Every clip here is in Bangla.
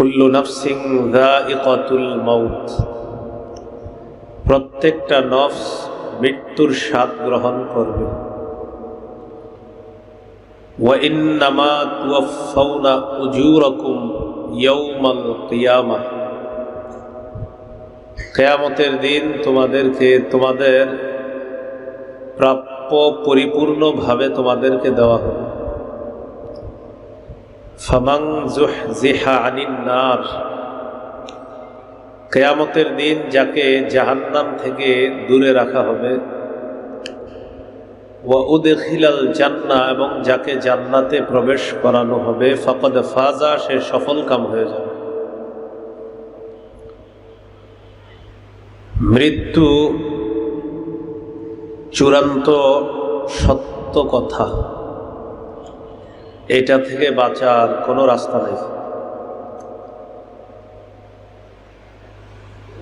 কুল্লু নাফসিন যায়িকাতুল মাউত, প্রত্যেকটা নফস মৃত্যুর স্বাদ গ্রহণ করবে। ওয়া ইন্নামা তুওয়াফাউনা উজুরাকুম ইয়াউমাল কিয়ামাহ, কিয়ামতের দিন তোমাদেরকে তোমাদের প্রাপ্য পরিপূর্ণভাবে তোমাদেরকে দেওয়া হবে। ফামান যুহজিহা আনিন নার, কিয়ামতের দিন যাকে জাহান্নাম থেকে দূরে রাখা হবে, ওয়া উদখিলাল জান্নাহ, এবং যাকে জান্নাতে প্রবেশ করানো হবে, ফাকাদ ফাজা, সে সফলকাম হয়ে যাবে। মৃত্যু চূড়ান্ত সত্য কথা, এটা থেকে বাঁচার কোনো রাস্তা নেই।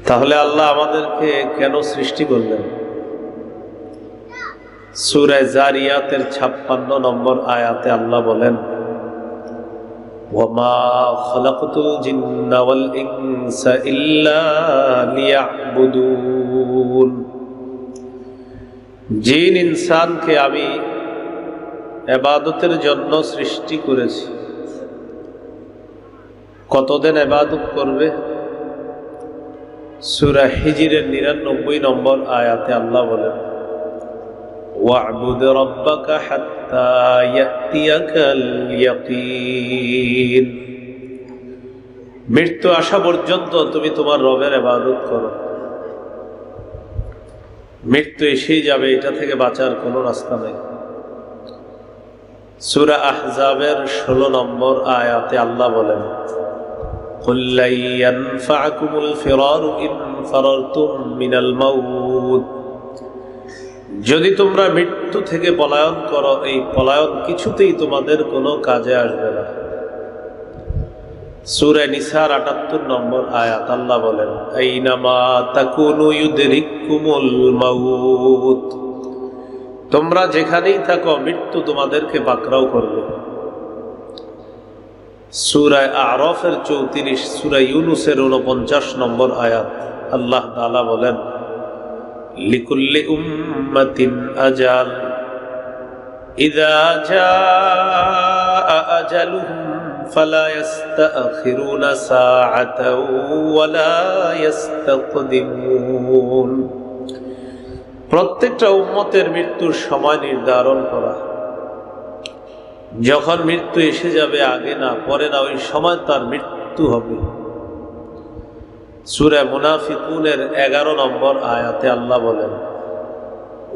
তাহলে আল্লাহ আমাদেরকে কেন সৃষ্টি করলেন? সূরা জারিয়াতের 56 নম্বর আয়াতে আল্লাহ বলেন, ওয়ামা খালাকতুল জিন্না ওয়াল ইনসা ইল্লা লিয়াবুদুন, জিন ইনসানকে আমি ইবাদতের জন্য সৃষ্টি করেছি। কতদিন ইবাদত করবে? সূরা হিজরের 99 নম্বর আয়াতে আল্লাহ বলেন, ওয়া'বুদ রাব্বাকা হাত্তা ইয়াতিয়াকাল ইয়াকিন, মৃত্যু আসা পর্যন্ত তুমি তোমার রবের ইবাদত করো। মৃত্যু এসেই যাবে, এটা থেকে বাঁচার কোনো রাস্তা নেই। সূরা আহজাবের 16 নম্বর আয়াতে আল্লাহ বলেন, কুল লা ইয়ানফা'কুমুল ফিরারু ইন ফারারতুম মিনাল মাউত, যদি তোমরা মৃত্যু থেকে পলায়ন করো, এই পলায়ন কিছুতেই তোমাদের কোনো কাজে আসবে না। সূরা নিসার 78 নম্বর আয়াত আল্লাহ বলেন, আইনামা তাকুনু ইউদরিকুমুল মাউত, তোমরা যেখানেই থাকো মৃত্যু তোমাদেরকে পাকড়াও করবে। সূরা আরাফের 34, সূরা ইউনূসের 49 নম্বর আয়াত আল্লাহ তাআলা বলেন, লিকুল্লি উম্মাতিন আজাল ইযা জাআ আজালুহুম ফালা ইস্তাখিরুনা সাআতাও ওয়ালা ইস্তাকদিমুন, প্রত্যেকটা উম্মতের মৃত্যুর সময় নির্ধারণ করা। যখন মৃত্যু এসে যাবে, আগে না পরে না, ওই সময় তার মৃত্যু হবে। সূরা মুনাফিকুনের 11 নম্বর আয়াতে আল্লাহ বলেন,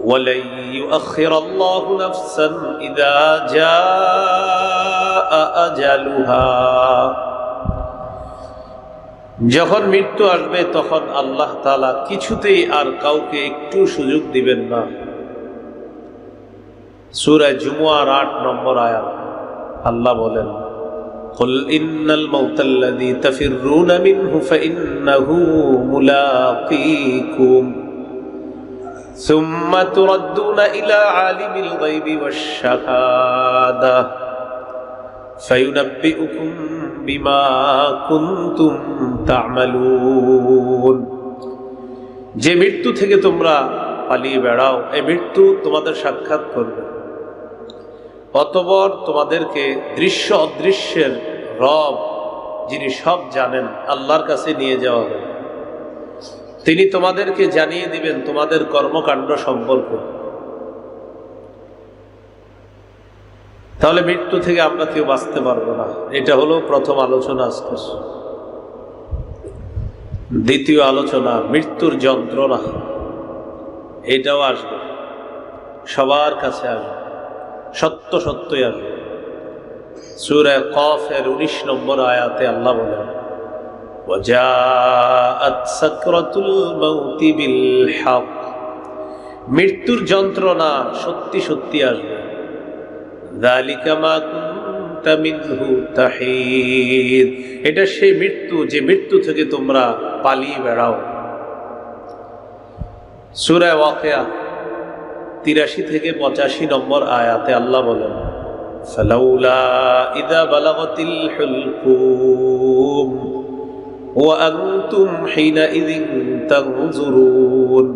ওয়ালা ইউআখিরাল্লাহু নাফসান ইযা জাআ আজালুহা, যখন মৃত্যু আসবে তখন আল্লাহ তাআলা কিছুতেই আর কাউকে একটু সুযোগ দিবেন না। সূরা জুমুয়ার 8 নম্বর আয়াত আল্লাহ বলেন, কুল ইন্নাল মাউতাল্লাযী তাফিররুনা মিনহু ফাইন্নাহু মুলাকীকুম সুম্মা তুরাদ্দুনা ইলা আলিমিল গায়বি ওয়াশ শাহাদাহ ফায়ুনাব্বিউকুম বিমা কুনতুম তা'মালুন, যে মৃত্যু থেকে তোমরা পালিয়ে বেড়াও, এই মৃত্যু তোমাদের সাক্ষাৎ করবে। অতঃপর তোমাদেরকে দৃশ্য অদৃশ্যের রব, যিনি সব জানেন, আল্লাহর কাছে নিয়ে যাওয়া হবে। তিনি তোমাদেরকে জানিয়ে দিবেন তোমাদের কর্মকাণ্ড সম্পর্কে। তাহলে মৃত্যু থেকে আমরা কেউ বাঁচতে পারবো না। এটা হলো প্রথম আলোচনা আজকে। দ্বিতীয় আলোচনা, মৃত্যুর যন্ত্রণা, এটাও আসবে, সবার কাছে আসবে, সত্য সত্যই আসবে। সূরা কফের 19 নম্বর আয়াতে আল্লাহ বলেন, ওয়াজাআত সাকরাতুল মাউতি বিল হক, মৃত্যুর যন্ত্রণা সত্যি সত্যি আসবে। যালিকা মা কুনতা মিনহু তাহিদ, এটা সেই মৃত্যু যে মৃত্যু থেকে তোমরা পালিয়ে বেড়াও। সূরা ওয়াকিয়া 83 থেকে 85 নম্বর আয়াতে আল্লাহ বলেন, ফালাউলা ইযা বালাগাতিল হুলকুম, وأنتم حينئذ تنظرون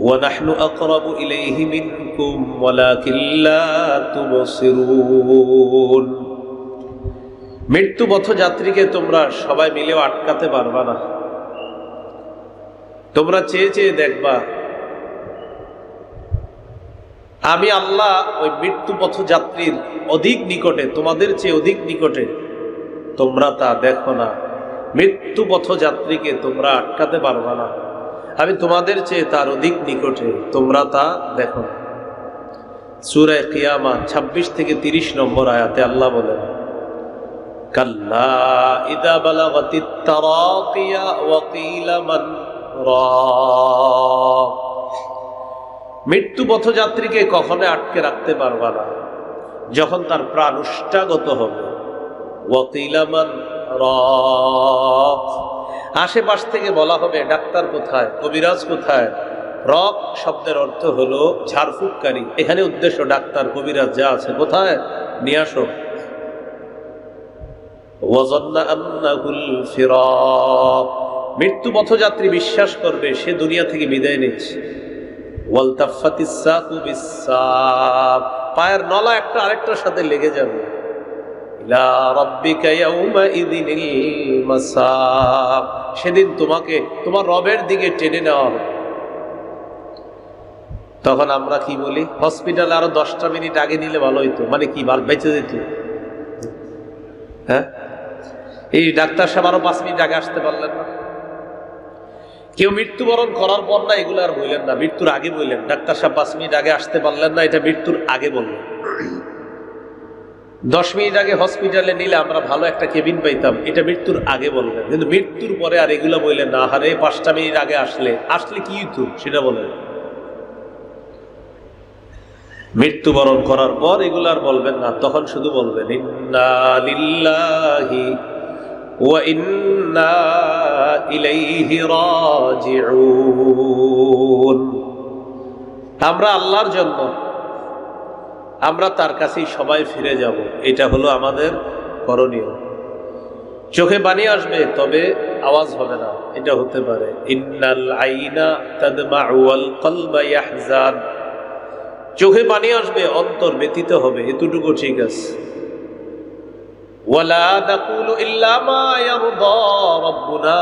ونحن أقرب إليه منكم ولكن لا تبصرون। মৃত্যু পথযাত্রীকে তোমরা সবাই মিলেও আটকাতে পারবা না। তোমরা চেয়ে চেয়ে দেখবা, আমি আল্লাহ ওই মৃত্যু পথযাত্রীর অধিক নিকটে, তোমাদের চেয়ে অধিক নিকটে, তোমরা তা দেখো না। মৃত্যু পথযাত্রীকে তোমরা আটকাতে পারবা না, আমি তোমাদের চেয়ে তার অধিক নিকটে, তোমরা তা দেখো না। সূরা কিয়ামা 26 থেকে 30 নম্বর আয়াতে আল্লাহ বলেন, কাল্লা ইযা বালাগাতিত তারাকিয়া ওয়া কিলা মান রাক। মৃত্যু পথযাত্রীকে কখনো আটকে রাখতে পারবা না যখন তার প্রাণ উষ্টাগত হবে। ওয়া কিলা মান রাক, আশেপাশ থেকে বলা হবে ডাক্তার কোথায়, কবিরাজ কোথায়। রক শব্দের অর্থ হলো ঝাড়ফুঁককারী, এখানে উদ্দেশ্য ডাক্তার কবিরাজ যা আছে কোথায় নিয়ে আসো। ওয়াযান্না আন্নাহুল ফিরাক, মৃত্যু পথযাত্রী বিশ্বাস করবে সে দুনিয়া থেকে বিদায় নিচ্ছে। ওয়ালতাফাতিস সাকু বিসাক, পায়ের নলা একটা আরেকটার সাথে লেগে যাবে। ইলা রাব্বিকা ইয়াউমাইযিনিল মাসাক, সেদিন তোমাকে তোমার রবের দিকে টেনে নেওয়া হবে। তখন আমরা কি বলি, হসপিটালে আরো 10টা মিনিট আগে নিলে ভালো হইতো, মানে কি বেঁচে যেত। হ্যাঁ, এই ডাক্তার সাহেব আরো 5 মিনিট আগে আসতে পারলেন না। কেউ মৃত্যুবরণ করার পর না, এগুলো আর বললেন না, মৃত্যুর আগে বললেন। ডাক্তার সাহেব 5 মিনিট আগে আসতে পারলেন না, এটা মৃত্যুর আগে বললেন। 10 মিনিট আগে হসপিটালে নিলে আমরা ভালো একটা কেবিন পাইতাম, এটা মৃত্যুর আগে বললেন। কিন্তু মৃত্যুর পরে আর এগুলো বললেন না, আরে 5টা মিনিট আগে আসলে কি হইতো সেটা বলেন। মৃত্যুবরণ করার পর এগুলো আর বলবেন না, তখন শুধু বলবেন ইন্না লিল্লাহি ওয়া ইন্না ইলাইহি রাজিউন। আমরা আল্লাহর জন্য, আমরা তার কাছেই সবাই ফিরে যাব, এটা হলো আমাদের করণীয়। চোখে পানি আসবে তবে আওয়াজ হবে না, এটা হতে পারে। ইন্নাল আইনা তাদমাউ ওয়াল কলবা ইয়াহজান, চোখে পানি আসবে অন্তর ব্যথিত হবে, এতটুকু ঠিক আছে। ওয়ালা নাকুলু ইল্লা মা ইয়ারদা রাব্বুনা,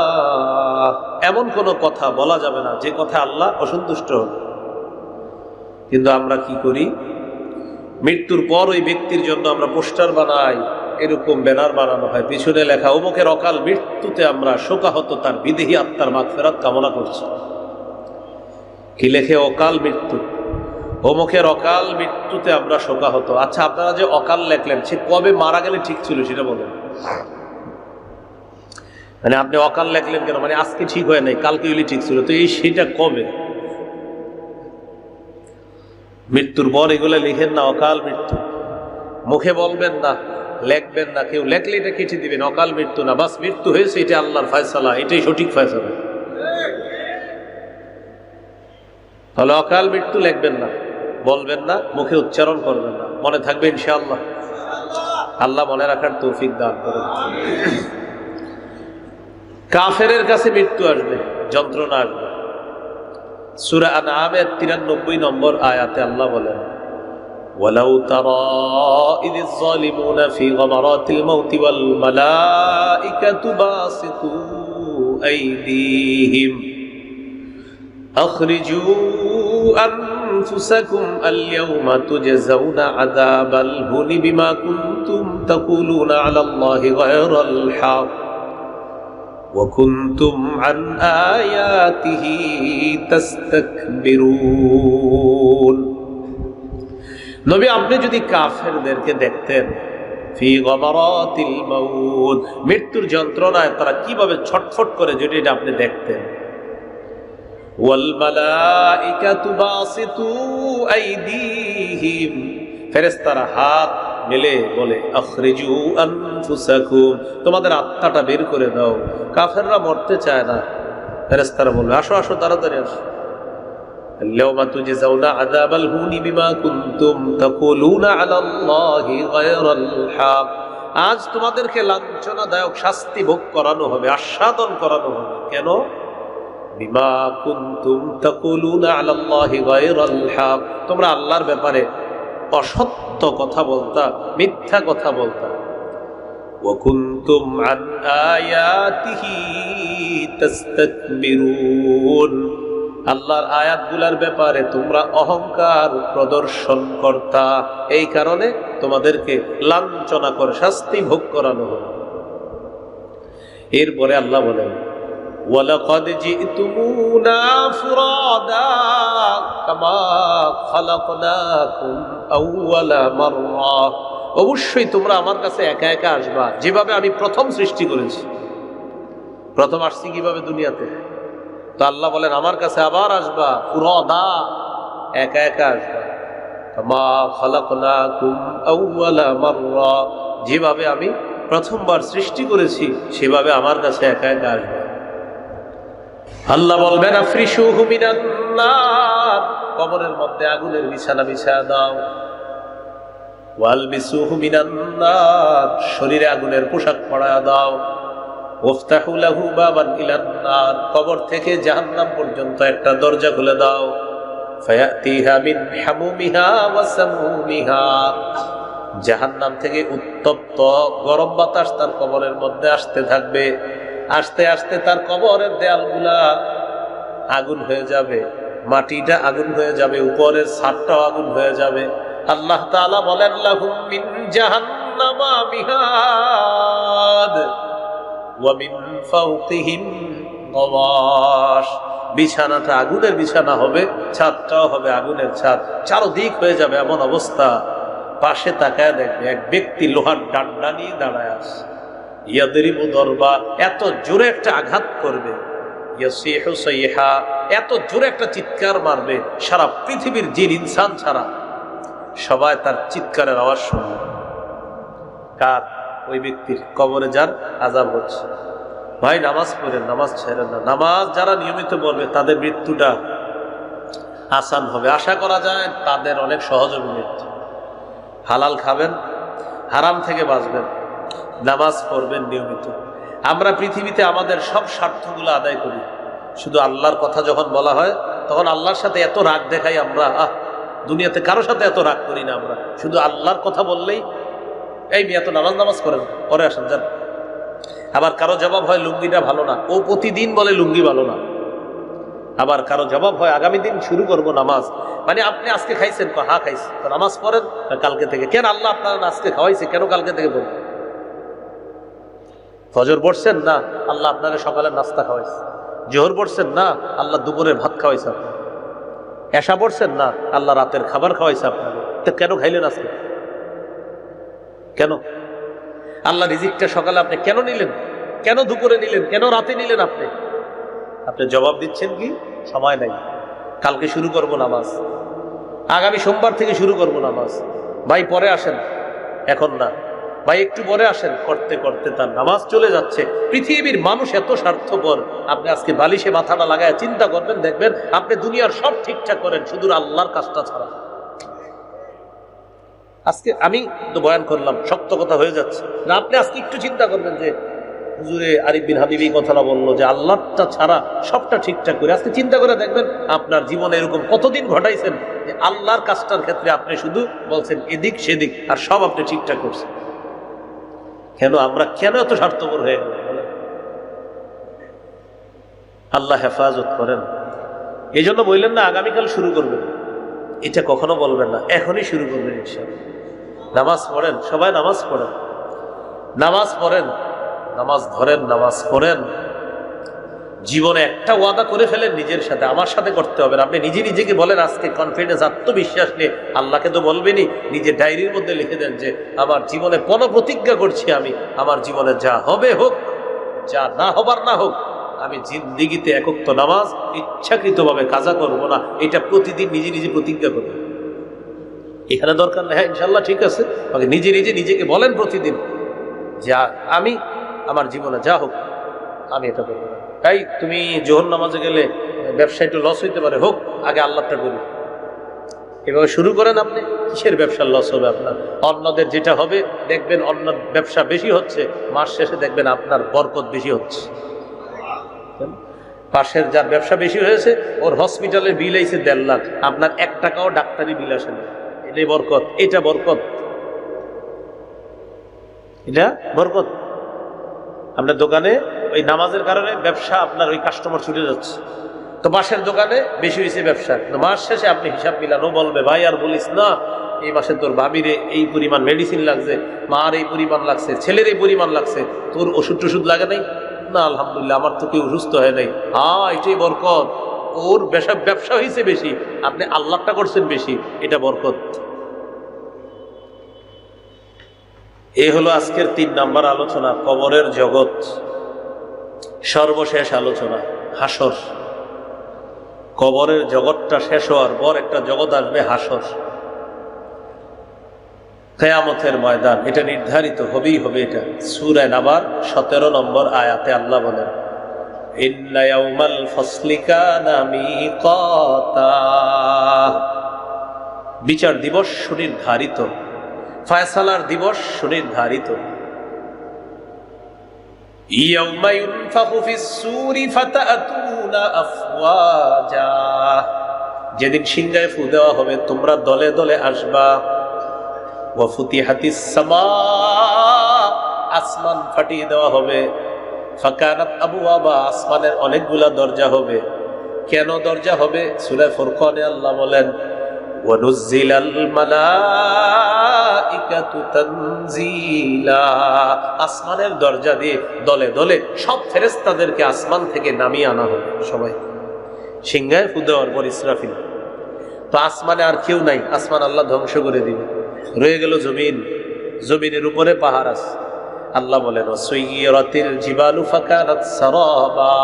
এমন কোন কথা বলা যাবে না যে কথা আল্লাহ অসন্তুষ্ট হবে। কিন্তু আমরা কি করি, মৃত্যুর পর ওই ব্যক্তির জন্য আমরা পোস্টার বানাই, এরকম ব্যানার বানানো হয়, পিছনে লেখা অমুকের অকাল মৃত্যুতে আমরা শোকাহত তার বিদেহী আত্মার মাগফিরাত কামনা করছি। কি লেখে, অকাল মৃত্যু, অমুকের অকাল মৃত্যুতে আমরা শোকাহত। আচ্ছা, আপনারা যে অকাল লেখলেন, সে কবে মারা গেলে ঠিক ছিল সেটা বলেন। মানে আপনি অকাল লেখলেন কেন, মানে আজকে ঠিক হয় নাই, কালকে হলে ঠিক ছিল, তো এই সেটা কবে? মৃত্যুর পর এগুলো লিখেন না, অকাল মৃত্যু মুখে বলবেন না, লেখবেন না। কেউ লেখলে এটা কেটে দিবেন, অকাল মৃত্যু না, বাস মৃত্যু হয়েছে, এটা আল্লাহর ফয়সালা, এটাই সঠিক ফয়সালা। তাহলে অকাল মৃত্যু লিখবেন না, বলবেন না, মুখে উচ্চারণ করবেন না, মনে থাকবে ইনশাআল্লাহ। আল্লাহ মনে রাখার তৌফিক দান করেন। কাফেরের কাছে মৃত্যু আসবে, যন্ত্রণা আসবে। সূরা আনআমের 93 নম্বর আয়াতে আল্লাহ বলেন, ওয়ালাউ তারা ইযিজ যালিমুনা ফি গামারাতিল মাউতি ওয়াল মালাইকাতু বাসিতু আইদিহিম আখরিজু আনফুসাকুম আল-ইয়াওমা তুজজাউনা আযাবাল হুনি বিমা কুনতুম তাকুলুনা আলাল্লাহি গায়রাল হক ওয়া কুনতুম আন আয়াতিহি তাস্তাকবিরুন। নবী, আপনি যদি কাফেরদেরকে দেখতেন ফি গামারাতিল মাউত, মৃত্যুর যন্ত্রণায় তারা কিভাবে ছটফট করে, যদি এটা আপনি দেখতেন। ওয়াল মালাইকাতু বাসিতু আইদিহিম, ফেরেশতারা হাত মেলে বলে আখরিজু আনফুসাকুম, তোমাদের আত্মাটা বের করে দাও। কাফেররা মরতে চায় না, ফেরেশতারা বলবে আসো আসো, তাড়াতাড়ি আসো। আল-ইয়াওমা তুজজাউনা আযাবাল হুনি বিমা কুনতুম তাকুলুনা আলাল্লাহি গায়রাল হক, আজ তোমাদেরকে লাঞ্ছনাদায়ক শাস্তি ভোগ করানো হবে, আস্বাদন করানো হবে। কেন? বিমা কুনতুম তাকুলুনা আলাল্লাহি গায়রাল হক, তোমরা আল্লাহর ব্যাপারে অসত্য কথা বলতা, মিথ্যা কথা বলতা। ওয়া কুনতুম আন আয়াতিহি তাস্তাকবিরুন, আল্লাহর আয়াতগুলোর ব্যাপারে তোমরা অহংকার প্রদর্শন করতা, এই কারণে তোমাদেরকে লাঞ্ছনা করে শাস্তি ভোগ করানো হলো। এরপরে আল্লাহ বলেন, ওয়ালাকাদ জিতুমুনা ফুরাদা কামা খালাকনাকুম আউওয়ালা মাররা, অবশ্যই তোমরা আমার কাছে একা একা আসবা, যেভাবে আমি প্রথম সৃষ্টি করেছি। প্রথম আসছি কিভাবে? দুনিয়াতে। তো আল্লাহ বলেন আমার কাছে আবার আসবা, ফুরাদা, একা একা আসবা। কামা খালাকনাকুম আউওয়ালা মাররা, যেভাবে আমি প্রথমবার সৃষ্টি করেছি সেভাবে আমার কাছে একা একা আসবা। আল্লাহ বলবেন আফরিশুহু মিনান নার, কবরের মধ্যে আগুনের বিছানা বিছায়া দাও। ওয়ালবিসুহু মিনান নার, শরীরে আগুনের পোশাক পরায়া দাও। ওয়াফতাহু লাহু বাবান ইলান নার, কবর থেকে জাহান্নাম পর্যন্ত একটা দরজা খুলে দাও। ফায়াতিহা মিন হামুমিহা ওয়া সামুমিহা, জাহান্নাম থেকে উত্তপ্ত গরম বাতাস তার কবরের মধ্যে আসতে থাকবে। আস্তে আস্তে তার কবরের দেয়ালগুলা আগুন হয়ে যাবে, মাটিটা আগুন হয়ে যাবে, উপরের ছাদটাও আগুন হয়ে যাবে। আল্লাহ তাআলা বলেন লাহুম মিন জাহান্নামা মিহাদ ওয়া মিন ফাওকিহিম গাওয়াশ, বিছানাটা আগুনের বিছানা হবে, ছাদটাও হবে আগুনের ছাদ, চারদিক হয়ে যাবে এমন অবস্থা। পাশে তাকায় দেখবে এক ব্যক্তি লোহার ডান্ডা নিয়ে দাঁড়ায় আছে। ইয়াদরিবু দরবা, এত জোরে একটা আঘাত করবে। ইয়াসিহু সাইহা, এত জোরে একটা চিৎকার মারবে, সারা পৃথিবীর জিন ইনসান ছাড়া সবাই তার চিৎকারের আওয়াজ শুনবে। কার? ওই ব্যক্তির, কবরে যার আযাব হচ্ছে। ভাই নামাজ পড়েন, নামাজ ছেড়েন না। নামাজ যারা নিয়মিত পড়বে তাদের মৃত্যুটা আসান হবে। আশা করা যায় তাদের অনেক সহজ হবে মৃত্যু। হালাল খাবেন, হারাম থেকে বাঁচবেন, নামাজ পড়বেন নিয়মিত। আমরা পৃথিবীতে আমাদের সব স্বার্থগুলো আদায় করি, শুধু আল্লাহর কথা যখন বলা হয় তখন আল্লাহর সাথে এত রাগ দেখাই আমরা। দুনিয়াতে কারো সাথে এত রাগ করি না আমরা, শুধু আল্লাহর কথা বললেই এই মেয়ে এত নামাজ করেন, পরে আসেন যান। আবার কারো জবাব হয় লুঙ্গিটা ভালো না, ও প্রতিদিন বলে লুঙ্গি ভালো না। আবার কারো জবাব হয় আগামী দিন শুরু করব নামাজ, মানে আপনি আজকে খাইছেন? হ্যাঁ খাইছি। নামাজ পড়েন কালকে থেকে। কেন? আল্লাহ আপনার আজকে খাওয়াইছে, কেন কালকে থেকে পড়বেন? ফজর পড়ছেন? না, আল্লাহ আপনারা সকালের নাস্তা খাওয়াইছে। জোহর পড়ছেন? না, আল্লাহ দুপুরের ভাত খাওয়াইছে আপনার। এশা পড়ছেন? না, আল্লাহ রাতের খাবার খাওয়াইছে আপনাকে। তো কেন খাইলেন আজকে? কেন? আল্লাহ রিজিকটা সকালে আপনি কেন নিলেন? কেন দুপুরে নিলেন? কেন রাতে নিলেন? আপনি জবাব দিচ্ছেন কি? সময় নাই, কালকে শুরু করব নামাজ, আগামী সোমবার থেকে শুরু করব নামাজ। ভাই পরে আসেন, এখন না। ভাই একটু পরে আসেন, করতে করতে তার নামাজ চলে যাচ্ছে। পৃথিবীর মানুষ এত স্বার্থপর। আপনি আজকে বালিশে মাথাটা লাগায় চিন্তা করবেন, দেখবেন আপনি দুনিয়ার সব ঠিকঠাক করেন, শুধু আল্লাহর কাজটা ছাড়া। আজকে আমি তো বয়ান করলাম, শক্ত কথা হয়ে যাচ্ছে না। আপনি আজকে একটু চিন্তা করবেন যে হুজুরে আরিফ বিন হাবিবি কথাটা বললো যে আল্লাহটা ছাড়া সবটা ঠিকঠাক করে। আজকে চিন্তা করে দেখবেন আপনার জীবনে এরকম কতদিন ঘটাইছেন যে আল্লাহর কাজটার ক্ষেত্রে আপনি শুধু বলছেন এদিক সেদিক, আর সব আপনি ঠিকঠাক করছেন। কেন? আমরা কেন এত স্বার্থপর হয়ে গেল? আল্লাহ হেফাজত করেন। এই জন্য বললেন না আগামীকাল শুরু করবেন, এটা কখনো বলবেন না, এখনই শুরু করবেন ইনশাআল্লাহ। নামাজ পড়েন, সবাই নামাজ পড়েন, নামাজ পড়েন, নামাজ ধরেন, নামাজ পড়েন। জীবনে একটা ওয়াদা করে ফেলেন নিজের সাথে, আমার সাথে করতে হবে। আপনি নিজে নিজেকে বলেন আজকে কনফিডেন্স, আত্মবিশ্বাস নিয়ে, আল্লাহকে তো বলবেনই, নিজের ডায়েরির মধ্যে লিখে দেন যে আমার জীবনে প্রতিজ্ঞা করছি আমি, আমার জীবনে যা হবে হোক, যা না হবার না হোক, আমি জিন্দিগিতে একক নামাজ ইচ্ছাকৃতভাবে কাজা করব না। এটা প্রতিদিন নিজে নিজে প্রতিজ্ঞা করবেন। এখানে দরকার নেই, হ্যাঁ ইনশাল্লাহ ঠিক আছে, নিজে নিজে নিজেকে বলেন প্রতিদিন যে আমি আমার জীবনে যা হোক আমি এটা করবো না। তাই তুমি জোহর নামাজে গেলে ব্যবসা একটু লস হইতে পারে, হোক, আগে আল্লাহটা করি। এভাবে শুরু করেন আপনি, কিসের ব্যবসার লস হবে আপনার? অন্যদের যেটা হবে দেখবেন অন্য ব্যবসা বেশি হচ্ছে, মাস শেষে দেখবেন আপনার বরকত বেশি হচ্ছে। পাশের যার ব্যবসা বেশি হয়েছে ওর হসপিটালের বিল আইছে 1.5 লাখ, আপনার 1 টাকাও ডাক্তারি বিল আসে না। এটাই বরকত, এটা বরকত, এটা বরকত। আপনার দোকানে ওই নামাজের কারণে ব্যবসা আপনার ওই কাস্টমার ছুটে যাচ্ছে, তো মাসের দোকানে বেশি হয়েছে ব্যবসা, মাস শেষে আপনি হিসাব মিলানো বলবে ভাই আর বলিস না, এই মাসে তোর ভাবিরে এই পরিমাণ মেডিসিন লাগছে, মার এই পরিমাণ লাগছে, ছেলের এই পরিমাণ লাগছে, তোর ওষুধ টষুধ লাগে নাই? না আলহামদুলিল্লাহ আমার তো কেউ অসুস্থ হয় নাই। হ্যাঁ এটাই বরকত, ওর ব্যবসা হয়েছে বেশি, আপনি আল্লাহটা করছেন বেশি, এটা বরকত। এই হলো আজকের 3 নাম্বার আলোচনা, কবরের জগৎ। সর্বশেষ আলোচনা হাসর। কবরের জগৎটা শেষ হওয়ার পর একটা জগৎ আসবে হাসর, কিয়ামতের ময়দান। এটা নির্ধারিত হবেই হবে। এটা সূরা নাবার 17 নম্বর আয়াতে আল্লাহ বলেন, ইন্না ইয়াউমাল ফাসলি কানা মিকাতা। বিচার দিবস সুনির্ধারিত, ফয়সালার দিবস সুনির্ধারিত। ইয়াউমা ইউনফাখু ফিস-সূরি ফাতাতুনা আফওয়াজা। যেদিন সিংহায় ফু দেওয়া হবে তোমরা দলে দলে আসবা। ওয়া ফুতিহাতিস সামা, আসমান ফাটিয়ে দেওয়া হবে। ফাকানাত আবওয়াবা, আসমানের অনেকগুলা দরজা হবে। কেন দরজা হবে? সূরা ফুরকানে আল্লাহ বলেন, ওয়া নুজ্জিলাল মালাইকাতু তানজিলা। আসমানের দরজা দিয়ে দলে দলে সব ফেরেশতাদেরকে আসমান থেকে নামিয়ে আনা হবে। সবাই সিংহায় ফু দেওয়ার পর ইসরাফিল, তো আসমানে আর কেউ নাই, আসমান আল্লাহ ধ্বংস করে দিবে। রয়ে গেল জমিন, জমিনের উপরে পাহাড় আছে। আল্লাহ বলেন, ওয়াসুইরাতিল জিবালু ফাকানাত সারাবা।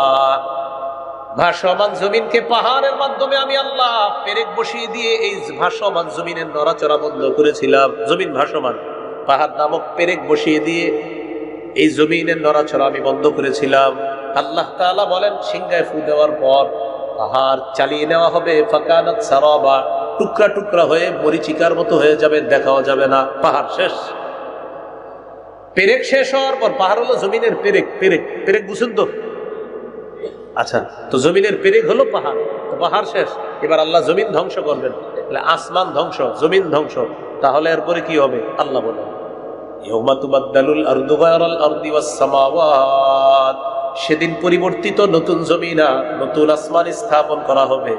ভাসমান জমিনকে পাহাড়ের মাধ্যমে আমি আল্লাহ পেরেক বসিয়ে দিয়ে এই ভাসমান জমিনের নড়াচড়া বন্ধ করেছিলাম। জমিন ভাসমান, পাহাড় নামক পেরেক বসিয়ে দিয়ে এই জমিনের নড়াচড়া আমি বন্ধ করেছিলাম। আল্লাহ তাআলা বলেন, সিংহায় ফু দেওয়ার পর পাহাড় চালিয়ে নেওয়া হবে। ফাকানাত সারাবা, টুকরা টুকরা হয়ে মরিচিকার মতো হয়ে যাবে, দেখাও যাবে না। পাহাড় শেষ। পেরেক শেষ হওয়ার পর, পাহাড় হলো জমিনের পেরেক, পেরেক পেরেক বুঝুন তো? আচ্ছা, তো জমিনের পেরেক হলো পাহাড়, তো পাহাড় শেষ। এবার আল্লাহ জমিন ধ্বংস করবেন, আসমান ধ্বংস, জমিন ধ্বংস। তাহলে এরপরে কি হবে? আল্লাহ বলেন, ইয়াউমা তুবাদদালুল আরদু গায়রাল আরদি ওয়াস সামাওয়াত। সেদিন পরিবর্তিত নতুন জমিন আর নতুন আসমান স্থাপন করা হবে।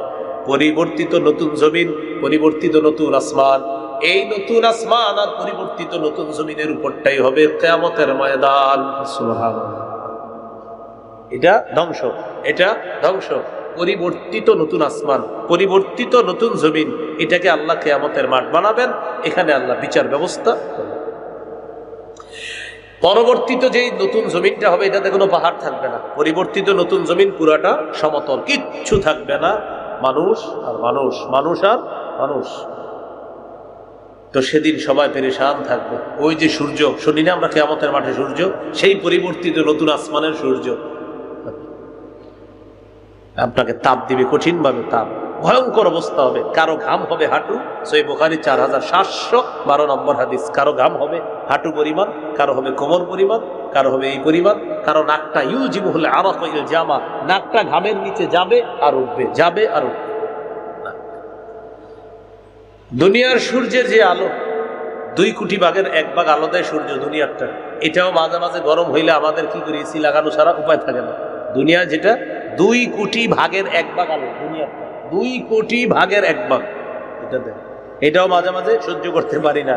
পরিবর্তিত নতুন জমিন, পরিবর্তিত নতুন আসমান। এই নতুন আসমান আর পরিবর্তিত নতুন জমিনের উপরটাই হবে কিয়ামতের ময়দান। সুবহানাল্লাহ। এটা ধ্বংস, এটা ধ্বংস। পরিবর্তিত নতুন আসমান, পরিবর্তিত নতুন জমিন, এটাকে আল্লাহ কিয়ামতের মাঠ বানাবেন। এখানে আল্লাহ বিচার ব্যবস্থা করবেন। পরবর্তীত যেই নতুন জমিনটা হবে, এটাতে কোনো পাহাড় থাকবে না। পরিবর্তিত নতুন জমিন পুরাটা সমতল, কিচ্ছু থাকবে না, মানুষ আর মানুষ, মানুষ আর মানুষ। তো সেদিন সবাই পেরেশান থাকবে। ওই যে সূর্য, শুনি না আমরা কিয়ামতের মাঠে সূর্য, সেই পরিবর্তিত নতুন আসমানের সূর্য আপনাকে তাপ দিবে, কঠিন ভাবে তাপ, ভয়ঙ্কর অবস্থা হবে। কারো ঘাম হবে হাঁটু, সহিহ বুখারী 4712 নম্বর হাদিস। কারো ঘাম হবে হাঁটু পরিমাণ, কারো হবে কোমর পরিমাণ, কারো হবে এই পরিমাণ, কারো নাকটা ইউজিবুল আরাক ইল জামা, নাকটা ঘামের নিচে যাবে আর উঠবে, যাবে আর উঠবে। দুনিয়ার সূর্যের যে আলো, 2 কোটি ভাগের 1 ভাগ আলো দেয় সূর্য দুনিয়ারটা। এটাও মাঝে মাঝে গরম হইলে আমাদের কি করি, এসি লাগানো ছাড়া উপায় থাকে না। দুনিয়া যেটা 2 কোটি ভাগের 1 ভাগ আলো, দুনিয়ারটা 2 কোটি ভাগের 1 ভাগ, এটা দেয়। এটাও মাঝে মাঝে সহ্য করতে পারি না।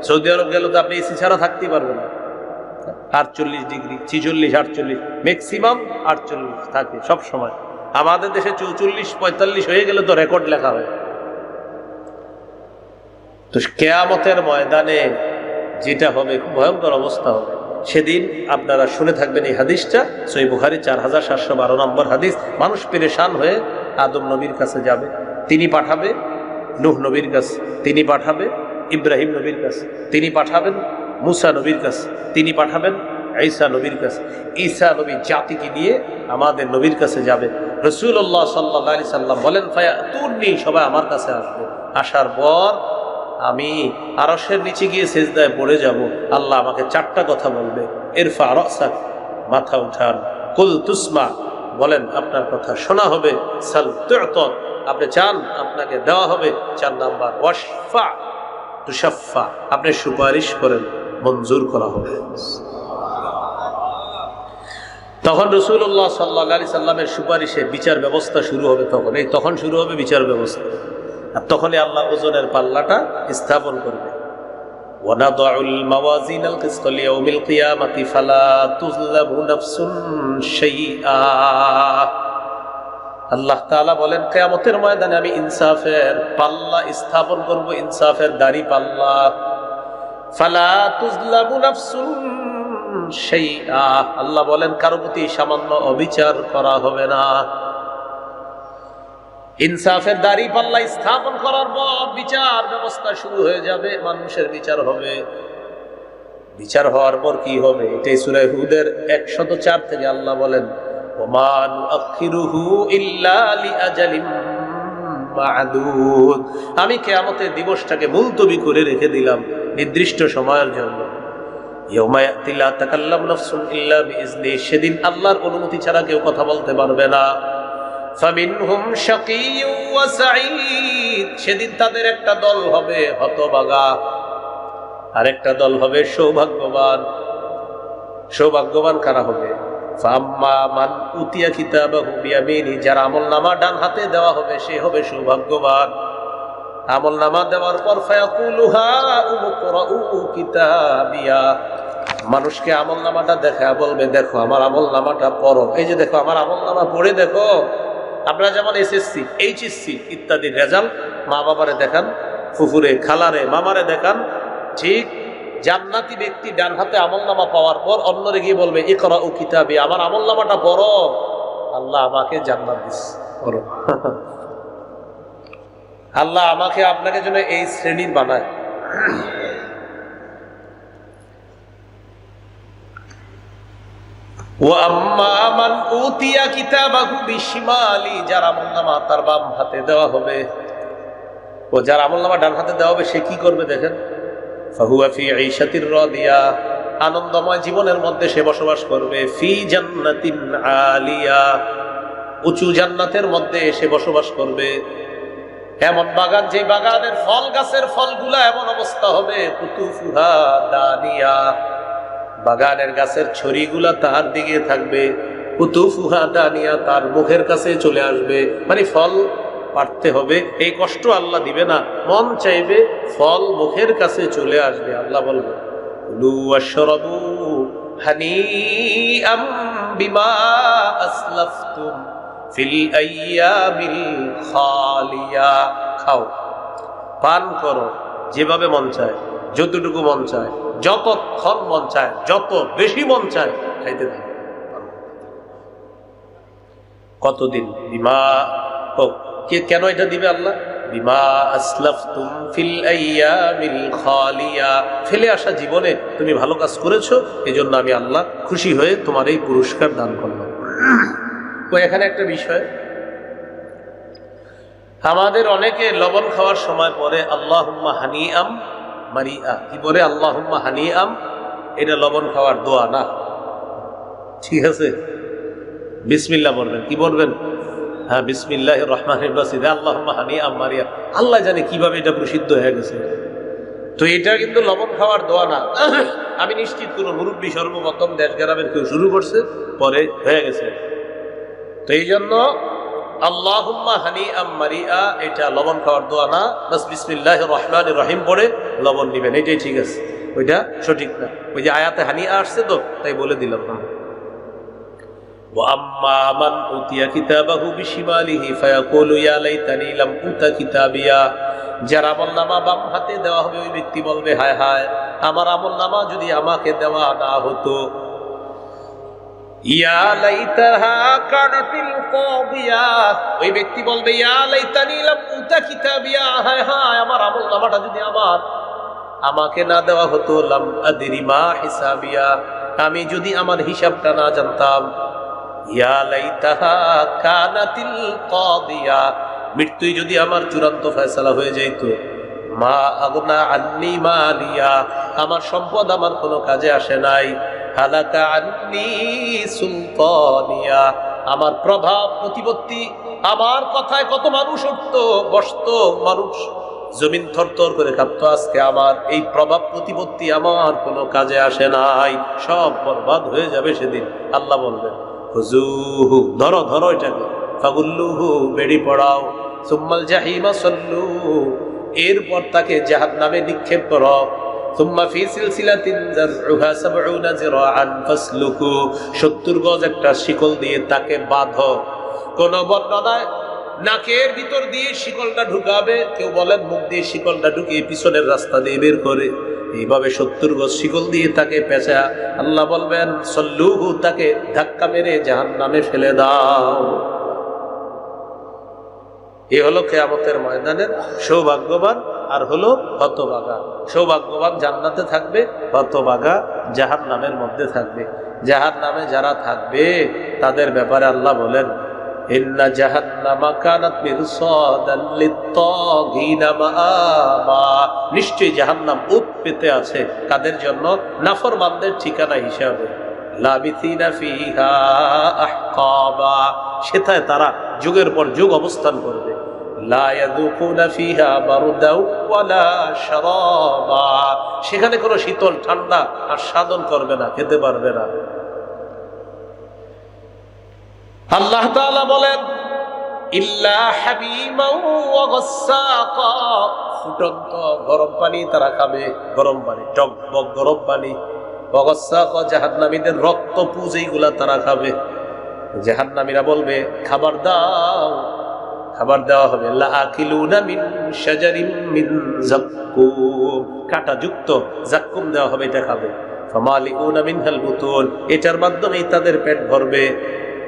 সৌদি আরব গেলে তো আপনি এসি ছাড়া থাকতেই পারবেন না। 48 ডিগ্রি, 46, 48, ম্যাক্সিমাম 48 থাকে সব সময়। আমাদের দেশে 44, 45 হয়ে গেলে তো রেকর্ড লেখা হয়। তো কিয়ামতের ময়দানে যেটা হবে, খুব ভয়ঙ্কর অবস্থা হবে। সেদিন আপনারা শুনে থাকবেন এই হাদিসটা, সহিহ বুখারী 4712 নম্বর হাদিস। মানুষ পেরেশান হয়ে আদম নবীর কাছে যাবে, তিনি পাঠাবে নূহ নবীর কাছে, তিনি পাঠাবে ইব্রাহিম নবীর কাছে, তিনি পাঠাবেন মুসা নবীর কাছে, তিনি পাঠাবেন ঈসা নবীর কাছে। ঈসা নবী জাতিকে নিয়ে আমাদের নবীর কাছে যাবে। রাসূলুল্লাহ সাল্লাল্লাহু আলাইহি সাল্লাম বলেন, ফায়াতুনি, সবাই আমার কাছে আসবে। আসার পর আমি আরশের নিচে গিয়ে সিজদায় পড়ে যাব, আল্লাহ আমাকে 4টা কথা বলবে। ইরফা রাসাক, মাথা উঠান, কুল তুসমা, বলেন আপনার কথা শোনা হবে, সাল তু'তা, আপনি চান আপনাকে দেওয়া হবে, 4 নাম্বার ওয়াশফা তুশাফা, আপনি সুপারিশ করেন মঞ্জুর করা হবে। তখন রাসূলুল্লাহ সাল্লাল্লাহু আলাইহি সাল্লামের সুপারিশে বিচার ব্যবস্থা শুরু হবে। তখন শুরু হবে বিচার ব্যবস্থা। আর তখনই আল্লাহ ওজনের পাল্লাটা স্থাপন করবে। ওয়ানাদাউল মাওয়াজিনাল কিসত লিয়াউমিল কিয়ামাতি ফালা তুযলামু নাফসুন শাইআ। আল্লাহ তাআলা বলেন, কিয়ামতের ময়দানে আমি ইনসাফের পাল্লা স্থাপন করব, ইনসাফের দাড়ি পাল্লা। ফালা তুযলামু নাফসুন শাইআ, আল্লাহ বলেন কারো প্রতি সামান্য অবিচার করা হবে না। ইনসাফের দাড়ি পাল্লা স্থাপন করার পর বিচার ব্যবস্থা শুরু হয়ে যাবে, মানুষের বিচার হবে। বিচার হওয়ার পর কি হবে? এটাই সূরা হুদের 104 থেকে আল্লাহ বলেন, ওমা নুআখিরুহু ইল্লা লিআজালিম মা'দুদ, আমি কিয়ামতের দিবসটাকে মুলতবি করে রেখে দিলাম নির্দিষ্ট সময়ের জন্য। ইয়াউমা ইয়াতি লা তাকাল্লামু নাফসুন ইল্লা বিইজনি, সেদিন আল্লাহর অনুমতি ছাড়া কেউ কথা বলতে পারবে না। ফামিনহুম শাকিয়্যুন ওয়া সাঈদ, সেদিন তাদের একটা দল হবে হতভাগা, আর একটা দল হবে সৌভাগ্যবান। সৌভাগ্যবান কারা হবে? ফাম্মা মান উতিয়া কিতাবাহু বিয়ামিনি, যার আমলনামা ডান হাতে দেওয়া হবে সে হবে সৌভাগ্যবান। আমলনামা দেওয়ার পর ফায়াকুলু হা উমকরাউ কিতাবিয়া, মানুষকে আমলনামাটা দেখায় বলবে, দেখো আমার আমলনামাটা পড়ো, এই যে দেখো আমার আমলনামা পড়ে দেখো। আপনারা যেমন এসএসসি, এইচএসসি ইত্যাদির রেজাল্ট মা বাবারে দেখান, ফুফুরে খালারে মামারে দেখান, ঠিক জান্নাতি ব্যক্তি ডান হাতে আমলনামা পাওয়ার পর অন্যরে গিয়ে বলবে, ইকরাউ কিতাবি, আমার আমলনামাটা পড়ো, আল্লাহ আমাকে জান্নাত দিস, পড়ো। আল্লাহ আমাকে আপনাকে জন্য এই শ্রেণীর বানায়। ওয়াম্মা মান উতিয়া কিতাবাহু বিশিমালি, যার আমলনামা তার বাম হাতে দেওয়া হবে, ও যার আমলনামা ডান হাতে দেওয়া হবে সে কি করবে দেখেন, ফাহুয়া ফি ঈশাতির রাদিয়া, আনন্দময় জীবনের মধ্যে সে বসবাস করবে। ফি জান্নাতিন আলিয়া, উঁচু জান্নাতের মধ্যে সে বসবাস করবে। এমন বাগান, যে বাগানের ফল গাছের ফলগুলা এমন অবস্থা হবে, কুতুফুহা দানিয়া, বাগানের গাছের ছড়িগুলা তার দিকে থাকবে, কুতুফুহা দানিয়া, তার মুখের কাছে চলে আসবে। মানে ফল পাড়তে হবে, এই কষ্ট আল্লাহ দিবে না, মন চাইবে ফল মুখের কাছে চলে আসবে। আল্লাহ বলবে, কুলু ওয়াশরাবু হানিআম বিমা আসলাফতুম ফিল আইয়ামিল খালিয়া, খাও পান করো যেভাবে মন চায়, যতটুকু মন চায়, যতক্ষণ মন চায়, যত বেশি মন চায় খাইতে থাকে। কতদিন? বিমা, কেন এটা দিবে আল্লাহ? বিমা আসলাফতুম ফিল আইয়ামিল খালিয়া, ফেলে আসা জীবনে তুমি ভালো কাজ করেছো, এজন্য আমি আল্লাহ খুশি হয়ে তোমার এই পুরস্কার দান করলাম। তো এখানে একটা বিষয়, আমাদের অনেকে লবণ খাওয়ার সময় পরে আল্লাহুম্মা হানিআম মারিআ, কি বলে? আল্লাহুম্মা হানিআম, এটা লবণ খাওয়ার দোয়া না, ঠিক আছে? বিসমিল্লাহ বলবেন, কি বলবেন? হ্যাঁ, বিসমিল্লাহির রহমানির রহিম, আল্লাহুম্মা হানিআম মারিআ। আল্লাহ জানে কিভাবে এটা প্রসিদ্ধ হয়ে গেছে। তো এটা কিন্তু লবণ খাওয়ার দোয়া না। আমি নিশ্চিত কোন মুরব্বী সর্বপ্রথম দেশ গ্রামের কেউ শুরু করছে, পরে হয়ে গেছে। তো এই জন্য আল্লাহুম্মা হানিআম মারিআ এটা লবণ খাওয়ার দোয়া না, বাস বিসমিল্লাহির রহমানির রহিম পড়ে লবণ নেবেন, এটাই ঠিক আছে। ওইটা সঠিক না, ওই যে আয়াতে হানিআ আসছে তো তাই বলে দিলাম। ওয়াম্মা মান উতিয়া কিতাবাহু বিশিমালিহি ফায়াকুলু ইয়া লাইতানি লাম উতা কিতাবিয়া, যার আমলনামা বাম হাতে দেওয়া হবে ওই ব্যক্তি বলবে, হায় হায় আমার আমলনামা যদি আমাকে দেওয়া না হতো। ইয়া লাইতাহা কানাতিল কাদিয়া, ওই ব্যক্তি বলবে, ইয়া লাইতানি লাম উতা কিতাবিয়া, হায় হায় আমার আমলনামাটা যদি আমাকে না দেওয়া হতো। লাম আদরি মা হিসাবিয়া, আমি যদি আমার হিসাবটা না জানতাম। ইয়া লাইতাহা কানাতিল কাদিয়া, মৃত্যুই যদি আমার চূড়ান্ত ফয়সালা হয়ে যেত, মা আগনা আন্নি মালিয়া, আমার সম্পদ আমার কোনো কাজে আসে নাই। হালাকা আন্নি সুলতানিয়া, আমার প্রভাব প্রতিপত্তি, আমার কথায় কত মানুষ উঠতো বসতো, মানুষ জমিন থরথর করে কাঁপতো, আজকে আমার এই প্রভাব প্রতিপত্তি আমার কোনো কাজে আসে নাই, সব বরবাদ হয়ে যাবে সেদিন। আল্লাহ বলবেন হুজুহু, ধরো ধরো এটাকে, ফাগুল্লুহু, বেড়ি পড়াও, সুম্মাল জাহিমা সল্লু, এরপর তাকে জাহান্নামে নিক্ষেপ করো, সুম্মা ফি সিলসিলাতিন যারউহা ৭০ যিরাআন ফাসলুকু, ৭০ গজ একটা শিকল দিয়ে তাকে বাঁধো। কোন বর্ণনায় নাকের ভিতর দিয়ে শিকলটা ঢুকাবে, কেউ বলেন মুখ দিয়ে শিকলটা ঢুকিয়ে পিছনের রাস্তা দিয়ে বের করে, এইভাবে ৭০ গজ শিকল দিয়ে তাকে পেঁচা, আল্লাহ বলবেন সল্লুহু, তাকে ধাক্কা মেরে জাহান্নামে ফেলে দাও। এ হলো কিয়ামতের ময়দানের সৌভাগ্যবান আর হলো হতভাগা। সৌভাগ্যবান জান্নাতে থাকবে, হতভাগা জাহান্নামের মধ্যে থাকবে। জাহান্নামে যারা থাকবে তাদের ব্যাপারে আল্লাহ বলেন ইন্না জাহান্নামা কানাত মিরসাদান লিত-তাগিনা মাআবা, নিশ্চয়ই জাহান্নাম উৎপেতে আছে কাদের জন্য? নাফরমানদের ঠিকানা হিসাবে। লাবিথিনা ফিহা আহকাবা, সেটায় তারা যুগের পর যুগ অবস্থান করবে। লা ইয়াযুকুনা ফিহা বারদাও ওয়ালা শারাবা, সেখানে কোনো শীতল ঠান্ডা আর সাধন করবে না, খেতে পারবে না। আল্লাহ তাআলা বলেন ইল্লা হামিমান ওয়া গাসসাকা, ফুটন্ত গরম পানি তারা খাবে, গরম পানি, টকবক গরম পানি। ওয়া গাসসাকা, জাহান্নামীদের রক্ত পুজ, এইগুলা তারা খাবে। জাহান্নামীরা বলবে খাবার দাও, খাবার দেওয়া হবে। লা আকিলুনা মিন শাজারিন মিন যাক্কুম, কাঁটাযুক্ত যাক্কুম দেওয়া হবে, এটা খাবে। ফামালিউনা মিনহাল বুতুন, এটার মাধ্যমেই তাদের পেট ভরবে।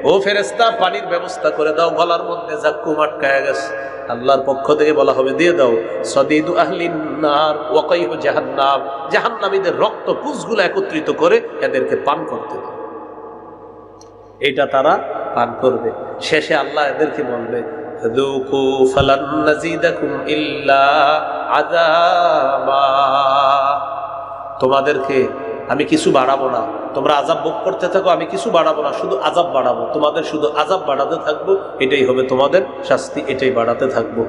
ও ফেরেশতা, পানির ব্যবস্থা করে দাও, গলার মধ্যে যাক্কুম আটকায়া গেছে। আল্লাহর পক্ষ থেকে বলা হবে দিয়ে দাও সদীদু আহলিন নার ওয়া কাইহু জাহান্নাম, জাহান্নামীদের রক্ত পুঁজগুলো একত্রিত করে এদেরকে পান করতে দাও। এটা তারা পান করবে। শেষে আল্লাহ এদেরকে বলবে যুকু ফালান নাজিদাকুম ইল্লা আযাবা, তোমাদেরকে আমি কিছু বাড়াবো না, তোমরা আযাব ভোগ করতে থাকো, আমি কিছু বাড়াবো না, শুধু আযাব বাড়াবো, তোমাদের শুধু আযাব বাড়াতে থাকবো, এটাই হবে তোমাদের শাস্তি, এটাই বাড়াতে থাকবো।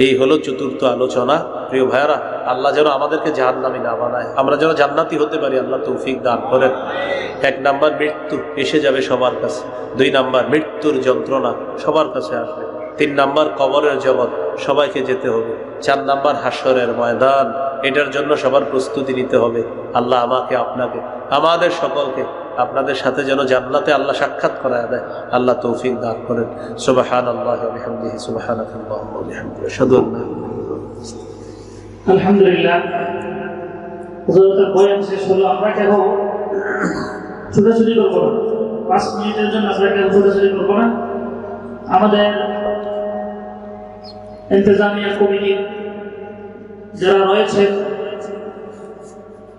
এই হলো চতুর্থ আলোচনা। প্রিয় ভাইয়ারা, আল্লাহ যেন আমাদেরকে জাহান্নামী না বানায়, আমরা যেন জান্নাতি হতে পারি, আল্লাহ তৌফিক দান করেন। ১ নাম্বার, মৃত্যু এসে যাবে সবার কাছে। ২ নাম্বার, মৃত্যুর যন্ত্রণা সবার কাছে আসবে। ৩ নাম্বার, কবরের জগৎ, সবাইকে যেতে হবে। ৪ নাম্বার, হাসরের ময়দান, এটার জন্য সবার প্রস্তুতি নিতে হবে। আল্লাহ আমাকে, আপনাকে, আমাদের সকলকে আপনাদের সাথে যেন জান্নাতে আল্লাহ সাক্ষাৎ করায় দেয়, আল্লাহ তৌফিক দান করেন। সুবহানাল্লাহি ওয়া বিহামদিহি, সুবহানাকাল্লাহুম্মা ওয়া বিহামদিকা, আশহাদু আল্লা ইলাহা ইল্লাল্লাহ। আলহামদুলিল্লাহ, হুজুরের বয়ান শেষ হলো। আমরা কেন ছোটাছুটি করবো না, 5 মিনিটের জন্য আমরা কেন ছোটাছুটি করবো না। আমাদের ইন্তেজামিয়া কমিটির যারা রয়েছেন,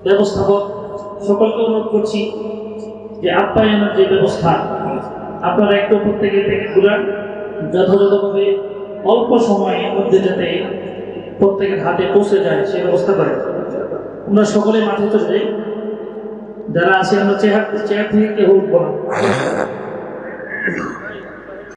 ব্যবস্থাপক, সকলকে অনুরোধ করছি যে আপ্যায়নের যে ব্যবস্থা, আপনারা একটু প্রত্যেকের প্যাকেটগুলো যথাযথভাবে অল্প সময়ের মধ্যে যাতে প্রত্যেকের হাতে পৌঁছে যায় সে ব্যবস্থা করেন। আমরা সকলে মাঠে চলে যাই, যারা আছে আমরা চেয়ার থেকে কেউ উঠবো না।